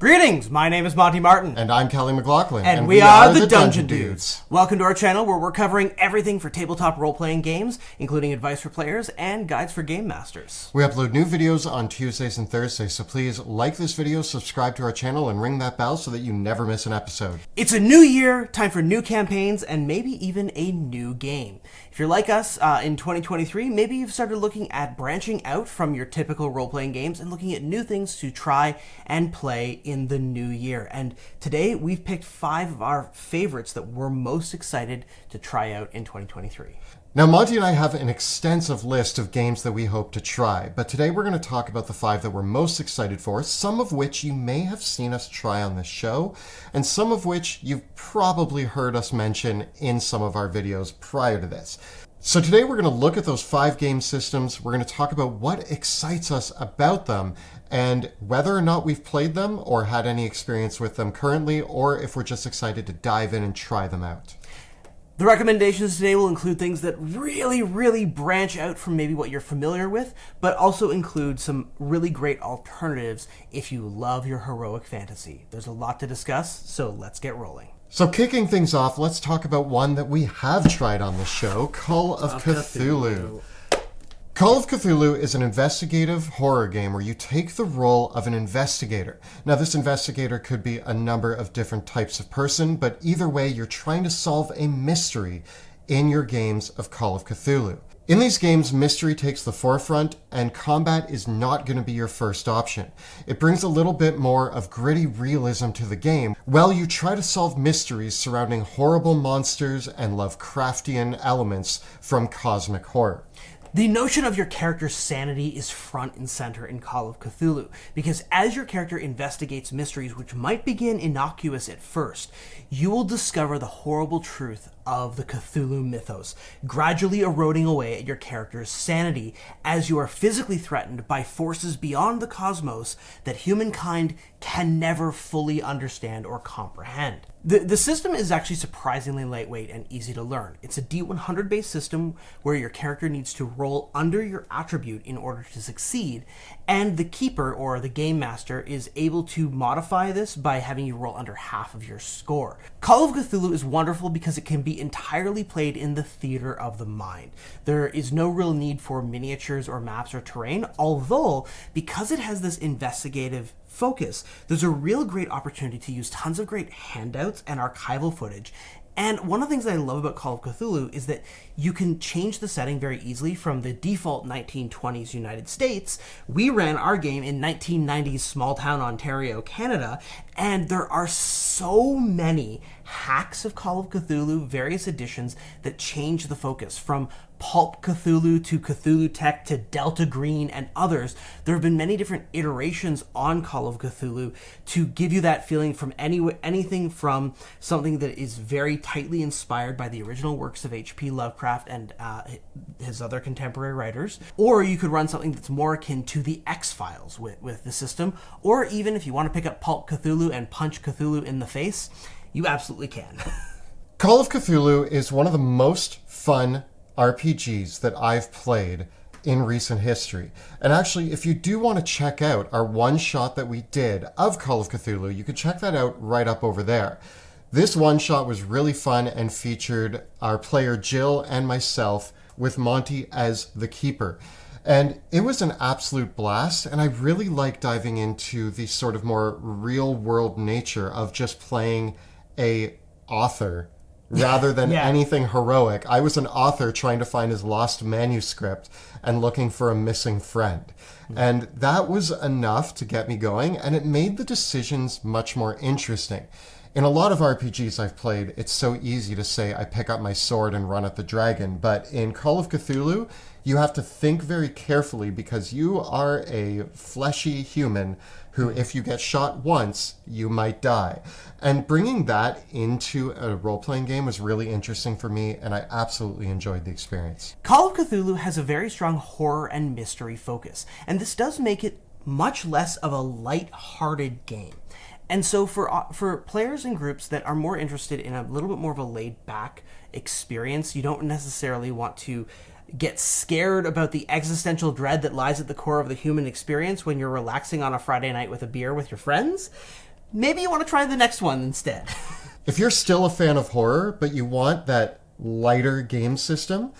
Greetings, my name is Monty Martin. And I'm Kelly McLaughlin. And we are the Dungeon Dudes. Welcome to our channel where we're covering everything for tabletop role-playing games, including advice for players and guides for game masters. We upload new videos on Tuesdays and Thursdays, so please like this video, subscribe to our channel, and ring that bell so that you never miss an episode. It's a new year, time for new campaigns, and maybe even a new game. If you're like us in 2023, maybe you've started looking at branching out from your typical role-playing games and looking at new things to try and play in the new year. And today we've picked 5 of our favorites that we're most excited to try out in 2023. Now, Monty and I have an extensive list of games that we hope to try, but today we're going to talk about the 5 that we're most excited for, some of which you may have seen us try on this show, and some of which you've probably heard us mention in some of our videos prior to this. So today we're going to look at those 5 game systems, we're going to talk about what excites us about them, and whether or not we've played them or had any experience with them currently, or if we're just excited to dive in and try them out. The recommendations today will include things that really branch out from maybe what you're familiar with, but also include some really great alternatives if you love your heroic fantasy. There's a lot to discuss, so let's get rolling. So kicking things off, let's talk about one that we have tried on the show, Call of Cthulhu. Call of Cthulhu is an investigative horror game where you take the role of an investigator. Now, this investigator could be a number of different types of person, but either way, you're trying to solve a mystery in your games of Call of Cthulhu. In these games, mystery takes the forefront, and combat is not going to be your first option. It brings a little bit more of gritty realism to the game, while you try to solve mysteries surrounding horrible monsters and Lovecraftian elements from cosmic horror. The notion of your character's sanity is front and center in Call of Cthulhu, because as your character investigates mysteries which might begin innocuous at first, you will discover the horrible truth of the Cthulhu mythos, gradually eroding away at your character's sanity as you are physically threatened by forces beyond the cosmos that humankind can never fully understand or comprehend. The system is actually surprisingly lightweight and easy to learn. It's a D100 based system where your character needs to roll under your attribute in order to succeed, and the keeper or the game master is able to modify this by having you roll under half of your score. Call of Cthulhu is wonderful because it can be entirely played in the theater of the mind. There is no real need for miniatures or maps or terrain, although because it has this investigative focus, there's a real great opportunity to use tons of great handouts and archival footage. And one of the things that I love about Call of Cthulhu is that you can change the setting very easily from the default 1920s United States. We ran our game in 1990s small town Ontario, Canada, and there are so many hacks of Call of Cthulhu, various editions that change the focus from Pulp Cthulhu to Cthulhu Tech to Delta Green and others. There have been many different iterations on Call of Cthulhu to give you that feeling from anything from something that is very tightly inspired by the original works of H.P. Lovecraft and his other contemporary writers, or you could run something that's more akin to the X-Files with the system, or even if you want to pick up Pulp Cthulhu and punch Cthulhu in the face, you absolutely can. Call of Cthulhu is one of the most fun RPGs that I've played in recent history. And actually, if you do want to check out our one-shot that we did of Call of Cthulhu, you can check that out right up over there. This one-shot was really fun and featured our player Jill and myself with Monty as the keeper. And it was an absolute blast, and I really like diving into the sort of more real-world nature of just playing a author rather than anything heroic. I was an author trying to find his lost manuscript and looking for a missing friend. And that was enough to get me going, and it made the decisions much more interesting. In a lot of RPGs I've played, it's so easy to say I pick up my sword and run at the dragon, but in Call of Cthulhu, you have to think very carefully because you are a fleshy human who, if you get shot once, you might die. And bringing that into a role-playing game was really interesting for me, and I absolutely enjoyed the experience. Call of Cthulhu has a very strong horror and mystery focus, and this does make it much less of a light-hearted game. And so for players and groups that are more interested in a little bit more of a laid-back experience, you don't necessarily want to get scared about the existential dread that lies at the core of the human experience when you're relaxing on a Friday night with a beer with your friends. maybe you want to try the next one instead. If you're still a fan of horror, but you want that lighter game system,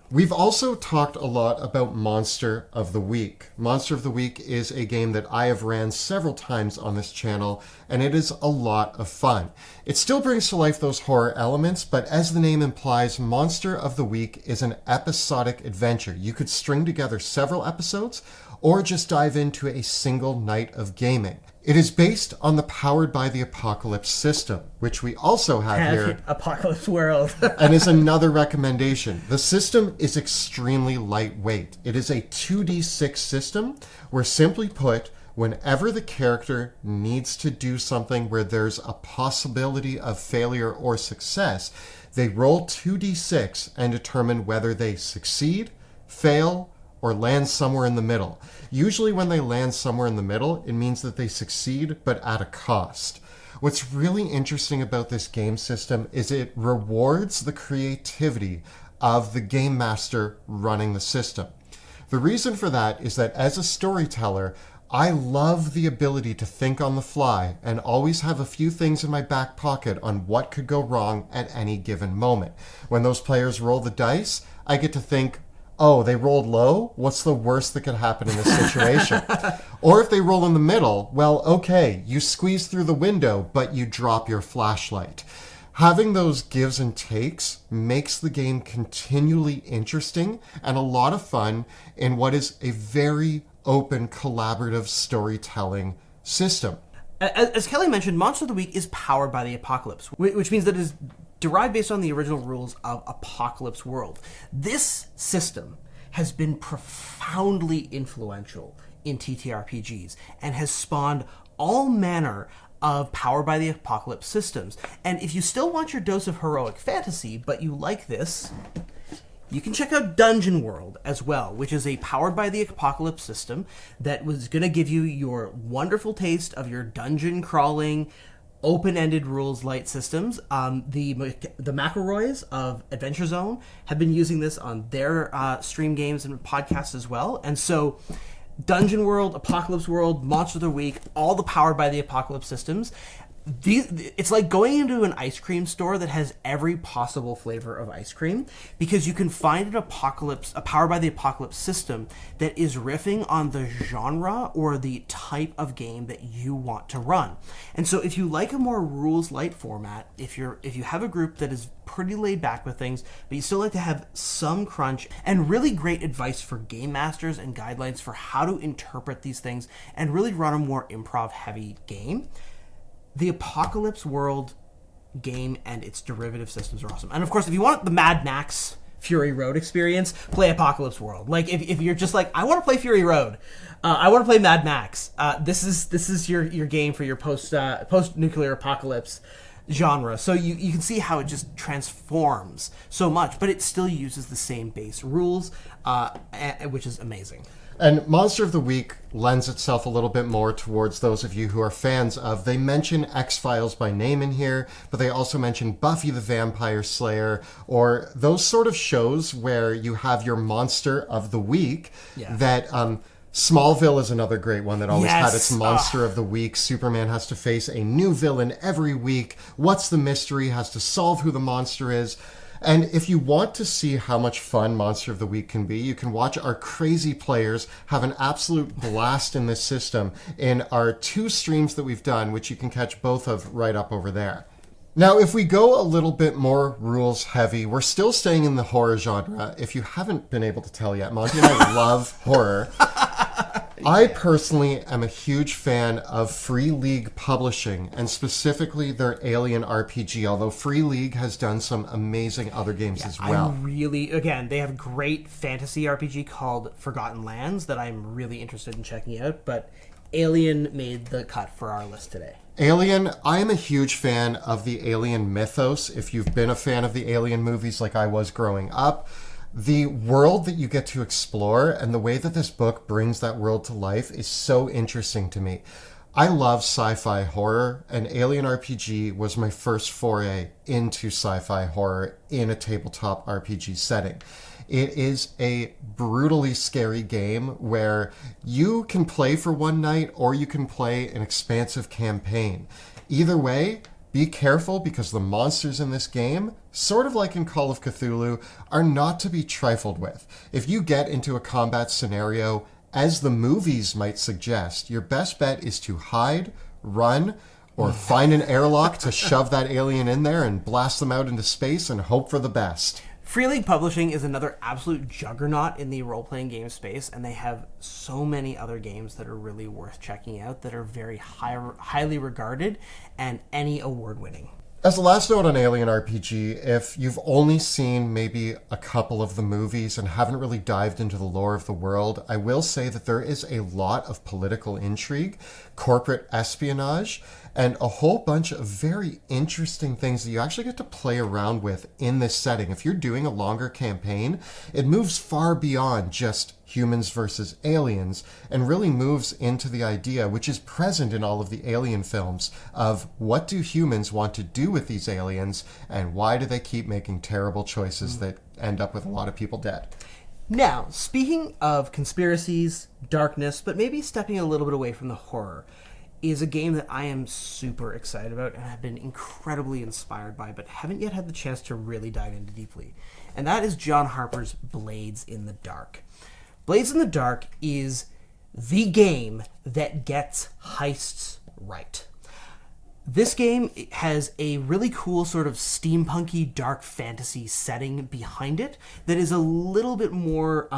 we've also talked a lot about Monster of the Week. Monster of the Week is a game that I have ran several times on this channel, and it is a lot of fun. It still brings to life those horror elements, but as the name implies, Monster of the Week is an episodic adventure. You could string together several episodes, or just dive into a single night of gaming. It is based on the Powered by the Apocalypse system, which we also have here. Apocalypse World. And is another recommendation. The system is extremely lightweight. It is a 2d6 system where, simply put, whenever the character needs to do something where there's a possibility of failure or success, they roll 2d6 and determine whether they succeed, fail, or land somewhere in the middle. Usually when they land somewhere in the middle, it means that they succeed, but at a cost. What's really interesting about this game system is it rewards the creativity of the game master running the system. The reason for that is that as a storyteller, I love the ability to think on the fly and always have a few things in my back pocket on what could go wrong at any given moment. When those players roll the dice, I get to think, oh, they rolled low? What's the worst that could happen in this situation? Or if they roll in the middle, well, okay, you squeeze through the window, but you drop your flashlight. Having those gives and takes makes the game continually interesting and a lot of fun in what is a very open, collaborative storytelling system. As Kelly mentioned, Monster of the Week is powered by the Apocalypse, which means that it is derived based on the original rules of Apocalypse World. This system has been profoundly influential in TTRPGs and has spawned all manner of Powered by the Apocalypse systems. And if you still want your dose of heroic fantasy, but you like this, you can check out Dungeon World as well, which is a Powered by the Apocalypse system that was going to give you your wonderful taste of your dungeon crawling, open-ended rules light systems. The McElroys of Adventure Zone have been using this on their stream games and podcasts as well. And so Dungeon World, Apocalypse World, Monster of the Week, all the Powered by the Apocalypse systems. It's like going into an ice cream store that has every possible flavor of ice cream, because you can find a Powered by the Apocalypse system that is riffing on the genre or the type of game that you want to run. And so if you like a more rules light format, if you have a group that is pretty laid back with things, but you still like to have some crunch and really great advice for game masters and guidelines for how to interpret these things and really run a more improv heavy game, the Apocalypse World game and its derivative systems are awesome. And of course, if you want the Mad Max Fury Road experience, play Apocalypse World. Like, if you're just like, I want to play Fury Road, I want to play Mad Max, this is your game for your post-nuclear apocalypse genre. So you can see how it just transforms so much, but it still uses the same base rules, which is amazing. And Monster of the Week lends itself a little bit more towards those of you who are fans of, they mention X-Files by name in here, but they also mention Buffy the Vampire Slayer, or those sort of shows where you have your Monster of the Week. Yeah. That Smallville is another great one that always Yes. had its Monster of the Week. Superman has to face a new villain every week. What's the mystery? Has to solve who the monster is. And if you want to see how much fun Monster of the Week can be, you can watch our crazy players have an absolute blast in this system in our 2 streams that we've done, which you can catch both of right up over there. Now, if we go a little bit more rules heavy, we're still staying in the horror genre. If you haven't been able to tell yet, Monty and I love horror. I personally am a huge fan of Free League Publishing, and specifically their Alien RPG, although Free League has done some amazing other games as well. Again, they have a great fantasy RPG called Forgotten Lands that I'm really interested in checking out, but Alien made the cut for our list today. Alien, I am a huge fan of the Alien mythos. If you've been a fan of the Alien movies like I was growing up, the world that you get to explore and the way that this book brings that world to life is so interesting to me. I love sci-fi horror, and Alien RPG was my first foray into sci-fi horror in a tabletop RPG setting. It is a brutally scary game where you can play for one night or you can play an expansive campaign. Either way, be careful because the monsters in this game, sort of like in Call of Cthulhu, are not to be trifled with. If you get into a combat scenario, as the movies might suggest, your best bet is to hide, run, or find an airlock to shove that alien in there and blast them out into space and hope for the best. Free League Publishing is another absolute juggernaut in the role-playing game space, and they have so many other games that are really worth checking out that are very highly regarded and any award-winning. As a last note on Alien RPG, if you've only seen maybe a couple of the movies and haven't really dived into the lore of the world, I will say that there is a lot of political intrigue, corporate espionage, and a whole bunch of very interesting things that you actually get to play around with in this setting. If you're doing a longer campaign, it moves far beyond just humans versus aliens and really moves into the idea, which is present in all of the Alien films, of what do humans want to do with these aliens and why do they keep making terrible choices that end up with a lot of people dead. Now, speaking of conspiracies, darkness, but maybe stepping a little bit away from the horror, is a game that I am super excited about and have been incredibly inspired by, but haven't yet had the chance to really dive into deeply. And that is John Harper's Blades in the Dark. Blades in the Dark is the game that gets heists right. This game has a really cool sort of steampunky dark fantasy setting behind it that is a little bit more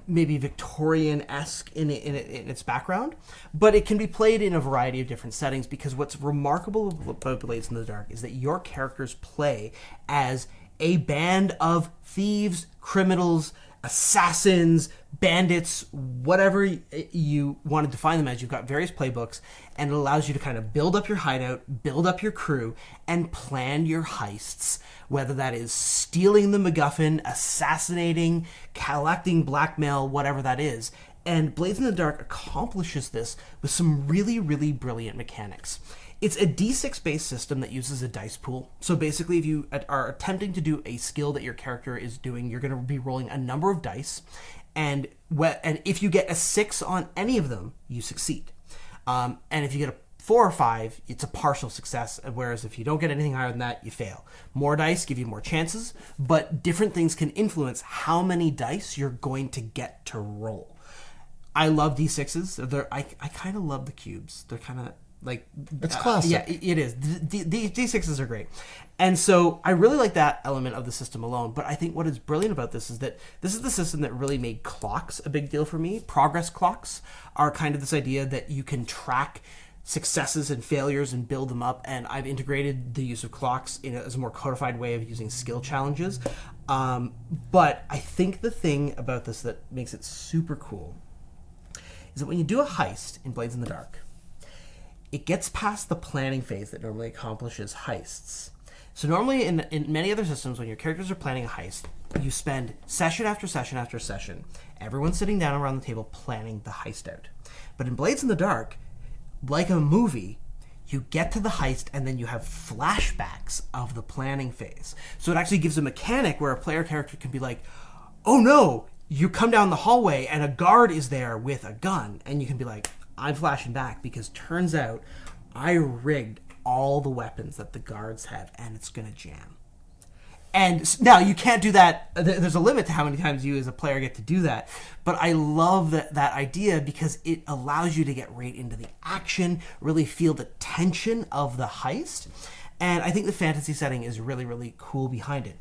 maybe Victorian-esque in its background, but it can be played in a variety of different settings because what's remarkable about Blades in the Dark is that your characters play as a band of thieves, criminals, assassins, bandits, whatever you want to define them as. You've got various playbooks, and it allows you to kind of build up your hideout, build up your crew, and plan your heists, whether that is stealing the MacGuffin, assassinating, collecting blackmail, whatever that is. And Blades in the Dark accomplishes this with some really, really brilliant mechanics. It's a D6-based system that uses a dice pool. So basically, if you are attempting to do a skill that your character is doing, you're going to be rolling a number of dice. And if you get a 6 on any of them, you succeed. And if you get a 4 or 5, it's a partial success. Whereas if you don't get anything higher than that, you fail. More dice give you more chances, but different things can influence how many dice you're going to get to roll. I love D6s. I kind of love the cubes. They're kind of... like it's classic. Yeah, it is. D6s are great. And so I really like that element of the system alone. But I think what is brilliant about this is that this is the system that really made clocks a big deal for me. Progress clocks are kind of this idea that you can track successes and failures and build them up. And I've integrated the use of clocks as a more codified way of using skill challenges. But I think the thing about this that makes it super cool is that when you do a heist in Blades in the Dark, it gets past the planning phase that normally accomplishes heists. So normally in many other systems, when your characters are planning a heist, you spend session after session after session, everyone sitting down around the table planning the heist out. But in Blades in the Dark, like a movie, you get to the heist and then you have flashbacks of the planning phase. So it actually gives a mechanic where a player character can be like, oh no, you come down the hallway and a guard is there with a gun. And you can be like, I'm flashing back because turns out I rigged all the weapons that the guards have and it's going to jam. And now you can't do that. There's a limit to how many times you as a player get to do that. But I love that idea because it allows you to get right into the action, really feel the tension of the heist. And I think the fantasy setting is really, really cool behind it.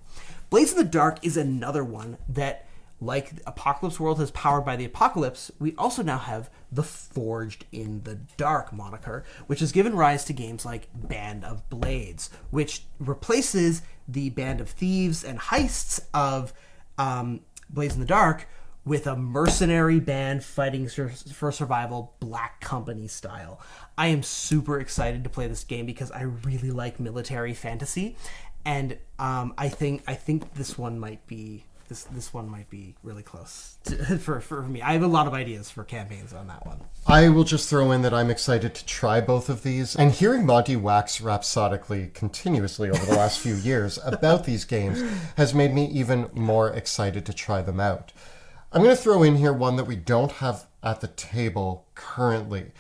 Blades in the Dark is another one that, like Apocalypse World has powered by the apocalypse, we also now have the Forged in the Dark moniker, which has given rise to games like Band of Blades, which replaces the Band of Thieves and heists of Blades in the Dark with a mercenary band fighting for survival, Black Company style. I am super excited to play this game because I really like military fantasy, and I think this one might be... This one might be really close for me. I have a lot of ideas for campaigns on that one. I will just throw in that I'm excited to try both of these. And hearing Monty wax rhapsodically continuously over the last few years about these games has made me even more excited to try them out. I'm going to throw in here one that we don't have at the table currently.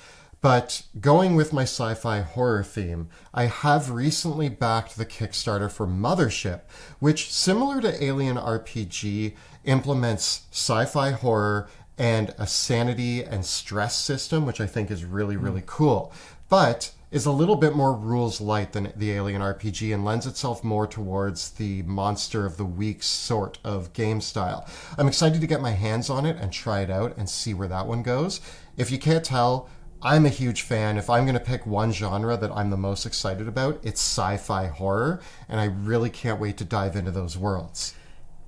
But going with my sci-fi horror theme, I have recently backed the Kickstarter for Mothership, which, similar to Alien RPG, implements sci-fi horror and a sanity and stress system, which I think is really, really cool. But is a little bit more rules light than the Alien RPG and lends itself more towards the monster of the week sort of game style. I'm excited to get my hands on it and try it out and see where that one goes. If you can't tell, I'm a huge fan. If I'm going to pick one genre that I'm the most excited about, it's sci-fi horror, and I really can't wait to dive into those worlds.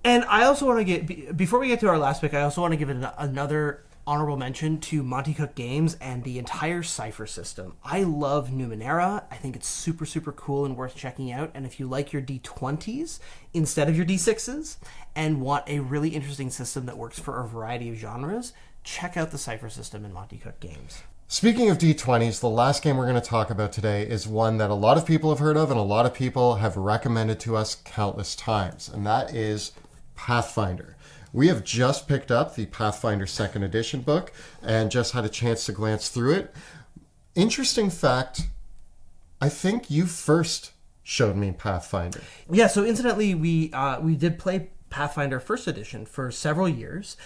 And I also want to get, before we get to our last pick, I also want to give another honorable mention to Monty Cook Games and the entire Cypher system. I love Numenera. I think it's super, super cool and worth checking out. And if you like your D20s instead of your D6s and want a really interesting system that works for a variety of genres, check out the Cypher system in Monty Cook Games. Speaking of D20s, the last game we're going to talk about today is one that a lot of people have heard of and a lot of people have recommended to us countless times, and that is Pathfinder. We have just picked up the Pathfinder 2nd Edition book and just had a chance to glance through it. Interesting fact, I think you first showed me Pathfinder. Yeah, so incidentally, we did play Pathfinder 1st Edition for several years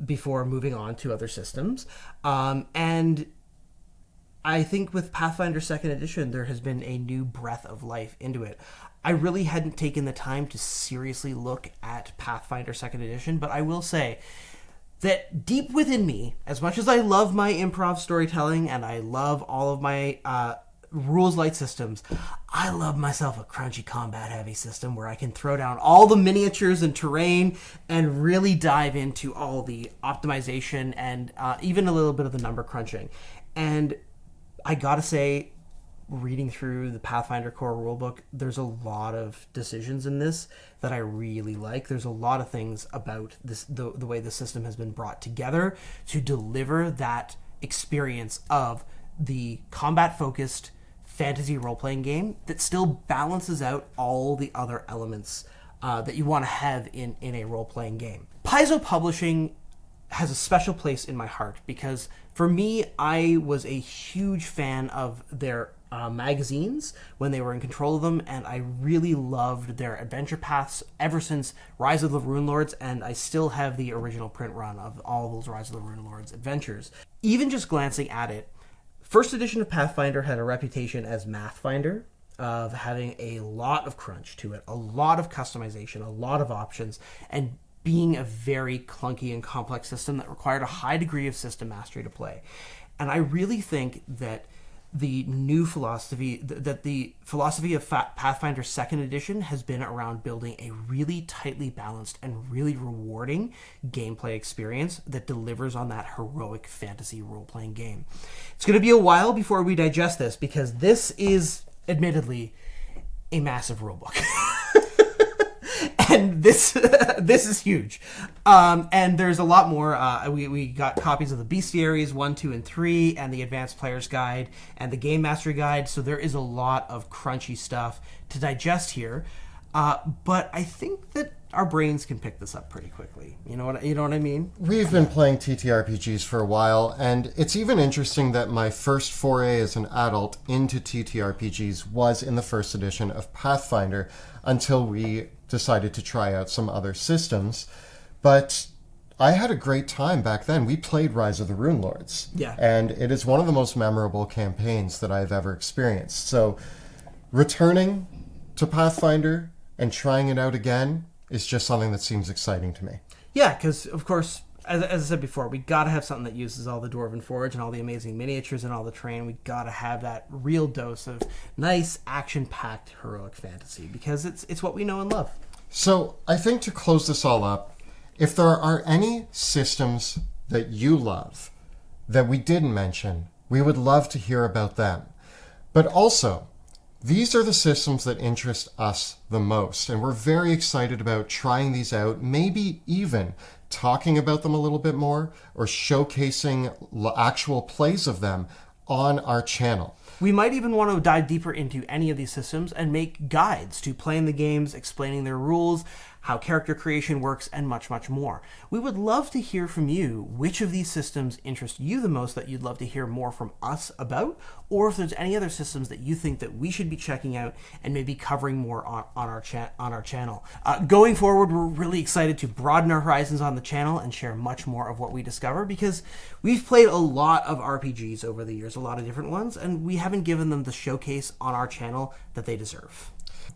before moving on to other systems. And I think with Pathfinder 2nd Edition, there has been a new breath of life into it. I really hadn't taken the time to seriously look at Pathfinder 2nd Edition, but I will say that deep within me, as much as I love my improv storytelling and I love all of my rules light systems, I love myself a crunchy combat heavy system where I can throw down all the miniatures and terrain and really dive into all the optimization and even a little bit of the number crunching. And I gotta say, reading through the Pathfinder core rulebook, there's a lot of decisions in this that I really like. There's a lot of things about this, the way the system has been brought together to deliver that experience of the combat-focused fantasy role-playing game that still balances out all the other elements that you want to have in a role-playing game. Paizo Publishing has a special place in my heart because for me, I was a huge fan of their magazines when they were in control of them, and I really loved their adventure paths ever since Rise of the Rune Lords, and I still have the original print run of all those Rise of the Rune Lords adventures. Even just glancing at it, first edition of Pathfinder had a reputation as Mathfinder, of having a lot of crunch to it, a lot of customization, a lot of options, and being a very clunky and complex system that required a high degree of system mastery to play. And I really think that the new philosophy, that the philosophy of Pathfinder 2nd Edition has been around building a really tightly balanced and really rewarding gameplay experience that delivers on that heroic fantasy role-playing game. It's going to be a while before we digest this because this is, admittedly, a massive rulebook. And this is huge. And there's a lot more. We got copies of the Bestiaries 1, 2, and 3, and the Advanced Player's Guide, and the Game Mastery Guide. So there is a lot of crunchy stuff to digest here. But I think that our brains can pick this up pretty quickly. You know what I mean? We've been playing TTRPGs for a while, and it's even interesting that my first foray as an adult into TTRPGs was in the first edition of Pathfinder until we decided to try out some other systems. But I had a great time back then. We played Rise of the Rune Lords. Yeah. And it is one of the most memorable campaigns that I've ever experienced. So returning to Pathfinder and trying it out again is just something that seems exciting to me. Yeah, because, of course, as I said before, we got to have something that uses all the Dwarven Forge and all the amazing miniatures and all the terrain. We got to have that real dose of nice, action-packed, heroic fantasy because it's what we know and love. So I think to close this all up, if there are any systems that you love that we didn't mention, we would love to hear about them. But also, these are the systems that interest us the most, and we're very excited about trying these out, maybe even talking about them a little bit more or showcasing actual plays of them on our channel. We might even want to dive deeper into any of these systems and make guides to playing the games, explaining their rules, how character creation works, and much, much more. We would love to hear from you which of these systems interest you the most that you'd love to hear more from us about, or if there's any other systems that you think that we should be checking out and maybe covering more on our channel. Going forward, we're really excited to broaden our horizons on the channel and share much more of what we discover, because we've played a lot of RPGs over the years, a lot of different ones, and we haven't given them the showcase on our channel that they deserve.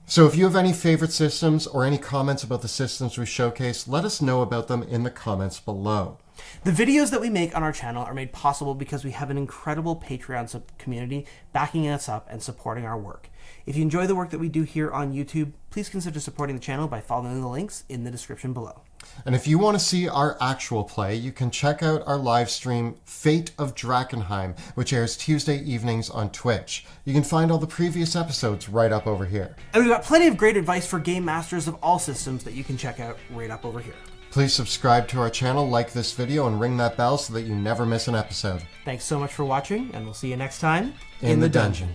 So if you have any favorite systems or any comments about the systems we showcased, let us know about them in the comments below. The videos that we make on our channel are made possible because we have an incredible Patreon community backing us up and supporting our work. If you enjoy the work that we do here on YouTube, please consider supporting the channel by following the links in the description below. And if you want to see our actual play, you can check out our live stream, Fate of Drakkenheim, which airs Tuesday evenings on Twitch. You can find all the previous episodes right up over here. And we've got plenty of great advice for game masters of all systems that you can check out right up over here. Please subscribe to our channel, like this video, and ring that bell so that you never miss an episode. Thanks so much for watching, and we'll see you next time in the dungeon.